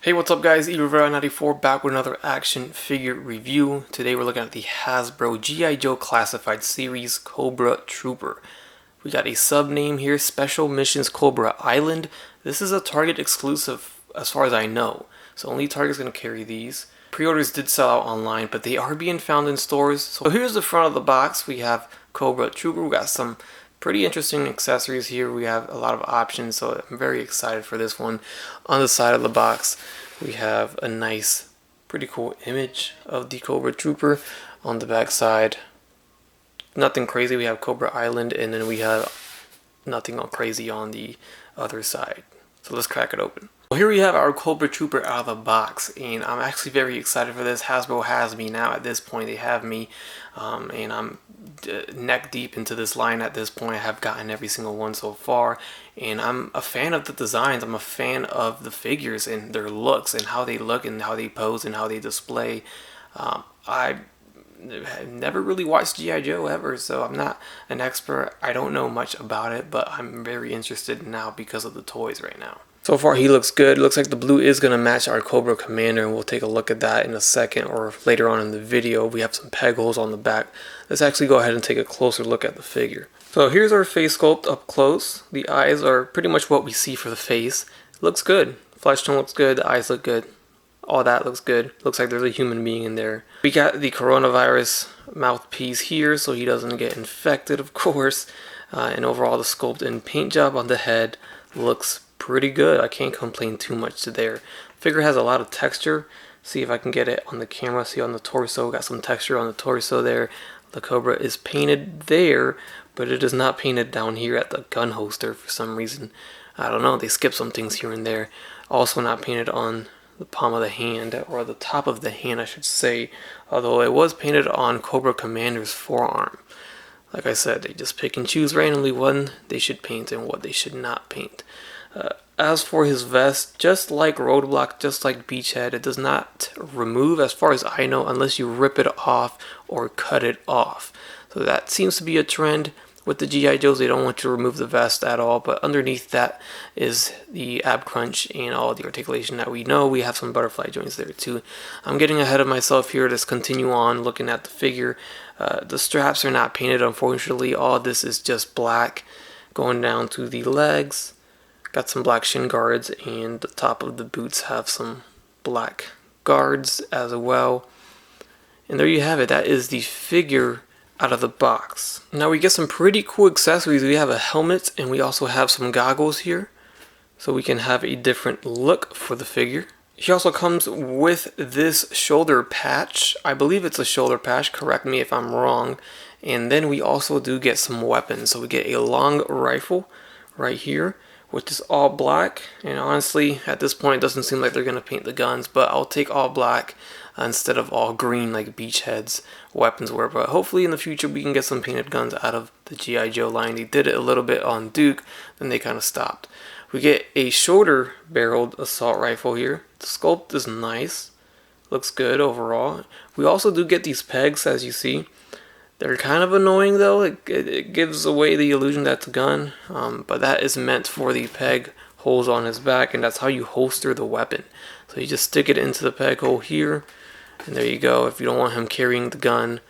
Hey, what's up guys, eRivera94 back with another action figure review. Today we're looking at the Hasbro G.I. Joe Classified Series Cobra Trooper. We got a sub name here, Special Missions Cobra Island. This is a Target exclusive as far as I know, so only Target's going to carry these. Pre-orders did sell out online, but they are being found in stores. So here's the front of the box. We have Cobra Trooper. We got some pretty interesting accessories here. We have a lot of options, so I'm very excited for this one. On the side of the box, we have a nice, pretty cool image of the Cobra Trooper. On the back side, nothing crazy. We have Cobra Island, and then we have nothing crazy on the other side. So let's crack it open. Well, here we have our Cobra Trooper out of the box, and I'm actually very excited for this. Hasbro has me now at this point. They have me, and I'm neck deep into this line at this point. I have gotten every single one so far, and I'm a fan of the designs. I'm a fan of the figures and their looks and how they look and how they pose and how they display. I never really watched G.I. Joe ever, so I'm not an expert. I don't know much about it, but I'm very interested now because of the toys right now. So far he looks good. Looks like the blue is going to match our Cobra Commander, and we'll take a look at that in a second or later on in the video. We have some peg holes on the back. Let's actually go ahead and take a closer look at the figure. So here's our face sculpt up close. The eyes are pretty much what we see for the face. Looks good. Flesh tone looks good. The eyes look good. All that looks good. Looks like there's a human being in there. We got the coronavirus mouthpiece here so he doesn't get infected, of course. And overall the sculpt and paint job on the head looks pretty good. I can't complain too much there. Figure has a lot of texture. See if I can get it on the camera. See on the torso, got some texture on the torso there. The Cobra is painted there, but it is not painted down here at the gun holster for some reason. I don't know, they skipped some things here and there. Also not painted on the palm of the hand, or the top of the hand I should say, although it was painted on Cobra Commander's forearm. Like I said, they just pick and choose randomly what they should paint and what they should not paint. As for his vest, just like Roadblock, just like Beachhead, it does not remove as far as I know unless you rip it off or cut it off. So that seems to be a trend with the G.I. Joes. They don't want to remove the vest at all, but underneath that is the ab crunch and all the articulation that we know. We have some butterfly joints there too. I'm getting ahead of myself here. Let's continue on looking at the figure. The straps are not painted, unfortunately. All this is just black going down to the legs. Got some black shin guards, and the top of the boots have some black guards as well. And there you have it. That is the figure out of the box. Now we get some pretty cool accessories. We have a helmet, and we also have some goggles here, so we can have a different look for the figure. He also comes with this shoulder patch. I believe it's a shoulder patch, correct me if I'm wrong. And then we also do get some weapons. So we get a long rifle right here, which is all black, and honestly at this point it doesn't seem like they're going to paint the guns, but I'll take all black instead of all green like Beachhead's weapons were. But hopefully in the future we can get some painted guns out of the G.I. Joe line. They did it a little bit on Duke, then they kind of stopped. We get a shoulder barreled assault rifle here. The sculpt is nice, looks good overall. We also do get these pegs, as you see. They're kind of annoying though. It gives away the illusion that it's a gun, but that is meant for the peg holes on his back, and that's how you holster the weapon. So you just stick it into the peg hole here, and there you go. If you don't want him carrying the gun,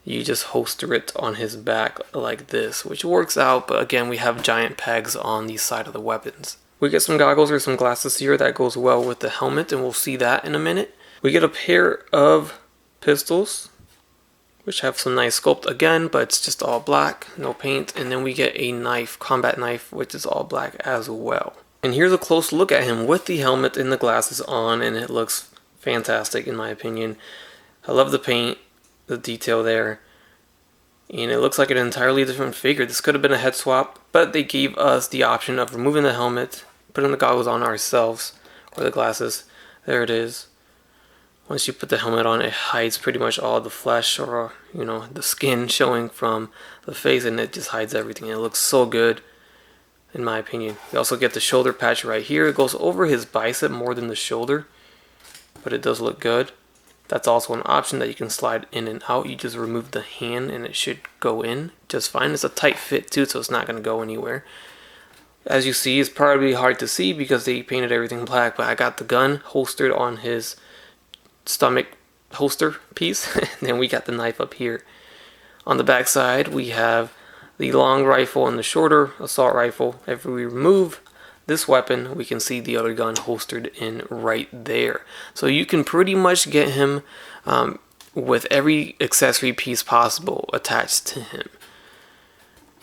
you just holster it on his back like this, which works out, but again, we have giant pegs on the side of the weapons. We get some goggles or some glasses here that goes well with the helmet, and we'll see that in a minute. We get a pair of pistols, which have some nice sculpt again, but it's just all black, no paint. And then we get a knife, combat knife, which is all black as well. And here's a close look at him with the helmet and the glasses on, and it looks fantastic in my opinion. I love the paint, the detail there, and it looks like an entirely different figure. This could have been a head swap, but they gave us the option of removing the helmet, putting the goggles on ourselves, or the glasses. There it is. Once you put the helmet on, it hides pretty much all the flesh, or the skin showing from the face, and it just hides everything. It looks so good in my opinion. We also get the shoulder patch right here. It goes over his bicep more than the shoulder, but it does look good. That's also an option that you can slide in and out. You just remove the hand and it should go in just fine. It's a tight fit too, so it's not going to go anywhere. As you see, it's probably hard to see because they painted everything black, but I got the gun holstered on his stomach holster piece, and then we got the knife up here. On the back side, we have the long rifle and the shorter assault rifle. If we remove this weapon, we can see the other gun holstered in right there. So you can pretty much get him with every accessory piece possible attached to him.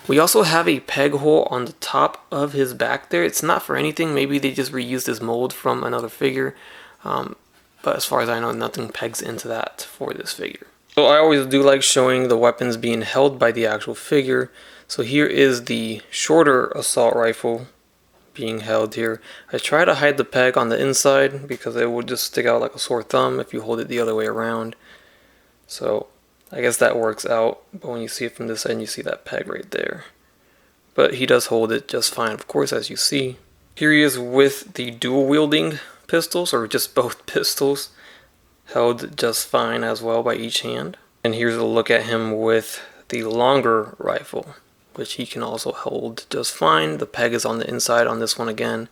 We also have a peg hole on the top of his back there. It's not for anything. Maybe they just reused this mold from another figure. But as far as I know, nothing pegs into that for this figure. So I always do like showing the weapons being held by the actual figure. So here is the shorter assault rifle being held here. I try to hide the peg on the inside because it will just stick out like a sore thumb if you hold it the other way around. So I guess that works out, but when you see it from this end, you see that peg right there. But he does hold it just fine, of course, as you see. Here he is with the dual wielding pistols, or just both pistols, held just fine as well by each hand. And here's a look at him with the longer rifle, which he can also hold just fine. The peg is on the inside on this one again,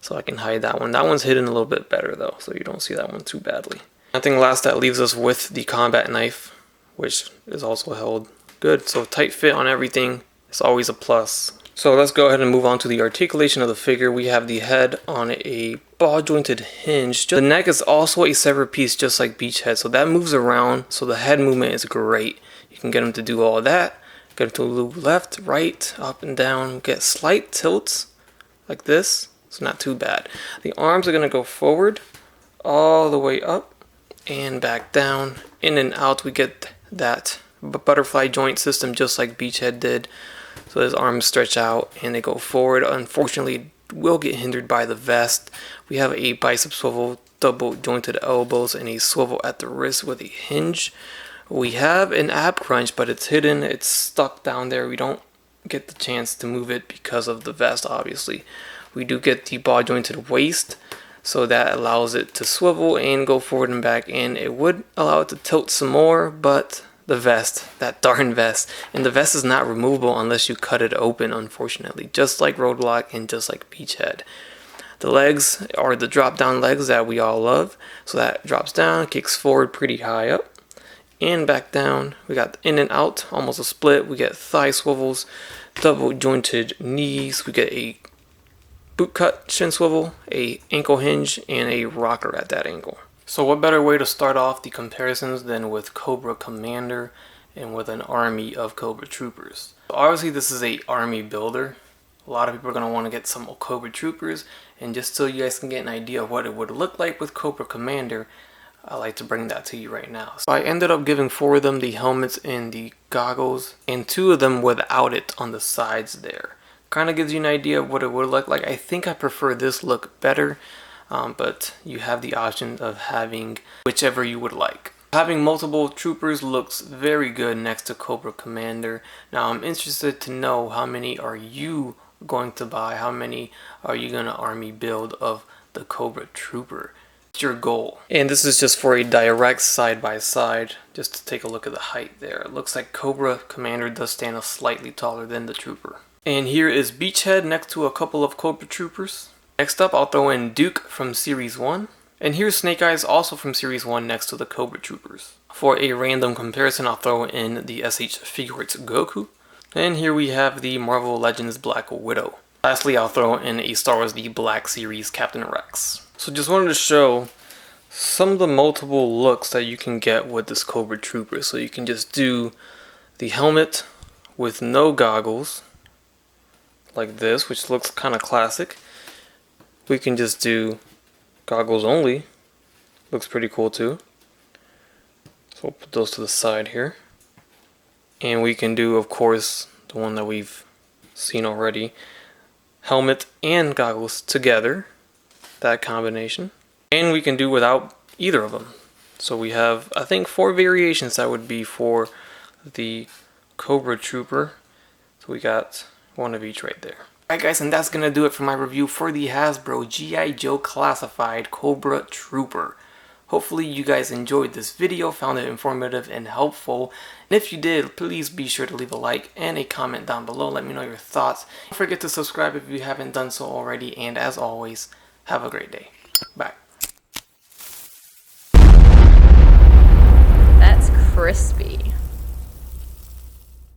so I can hide that one. That one's hidden a little bit better though, so you don't see that one too badly. I think last that leaves us with the combat knife, which is also held good. So tight fit on everything is always a plus. So let's go ahead and move on to the articulation of the figure. We have the head on a ball jointed hinge. The neck is also a separate piece just like Beachhead, so that moves around, so the head movement is great. You can get him to do all that. Get him to move left, right, up and down, get slight tilts like this. It's not too bad. The arms are gonna go forward all the way up and back down. In and out, we get that butterfly joint system just like Beachhead did. So his arms stretch out and they go forward. Unfortunately, it will get hindered by the vest. We have a bicep swivel, double jointed elbows, and a swivel at the wrist with a hinge. We have an ab crunch, but it's hidden. It's stuck down there. We don't get the chance to move it because of the vest, obviously. We do get the ball jointed waist, so that allows it to swivel and go forward and back, and it would allow it to tilt some more, but the vest, that darn vest, and the vest is not removable unless you cut it open, unfortunately, just like Roadblock and just like Beachhead. The legs are the drop down legs that we all love, so that drops down, kicks forward pretty high up and back down. We got in and out, almost a split. We get thigh swivels, double jointed knees. We get a boot cut shin swivel, a ankle hinge, and a rocker at that ankle. So what better way to start off the comparisons than with Cobra Commander and with an army of Cobra Troopers. Obviously this is a army builder. A lot of people are going to want to get some Cobra Troopers, and just so you guys can get an idea of what it would look like with Cobra Commander, I like to bring that to you right now. So I ended up giving 4 of them the helmets and the goggles, and 2 of them without it on the sides there. Kind of gives you an idea of what it would look like. I think I prefer this look better, but you have the option of having whichever you would like. Having multiple troopers looks very good next to Cobra Commander. Now I'm interested to know how many are you going to buy? How many are you going to army build of the Cobra Trooper? What's your goal? And this is just for a direct side by side, just to take a look at the height there. It looks like Cobra Commander does stand a slightly taller than the Trooper. And here is Beachhead next to a couple of Cobra Troopers. Next up, I'll throw in Duke from Series 1. And here's Snake Eyes, also from Series 1, next to the Cobra Troopers. For a random comparison, I'll throw in the SH Figuarts Goku. And here we have the Marvel Legends Black Widow. Lastly, I'll throw in a Star Wars The Black Series Captain Rex. So just wanted to show some of the multiple looks that you can get with this Cobra Trooper. So you can just do the helmet with no goggles, like this, which looks kind of classic. We can just do goggles only, looks pretty cool too. So we'll put those to the side here. And we can do, of course, the one that we've seen already, helmet and goggles together, that combination. And we can do without either of them. So we have, I think, 4 variations that would be for the Cobra Trooper. So we got 1 of each right there. Alright guys, and that's gonna do it for my review for the Hasbro G.I. Joe Classified Cobra Trooper. Hopefully you guys enjoyed this video, found it informative and helpful. And if you did, please be sure to leave a like and a comment down below. Let me know your thoughts. Don't forget to subscribe if you haven't done so already. And as always, have a great day. Bye. That's crispy.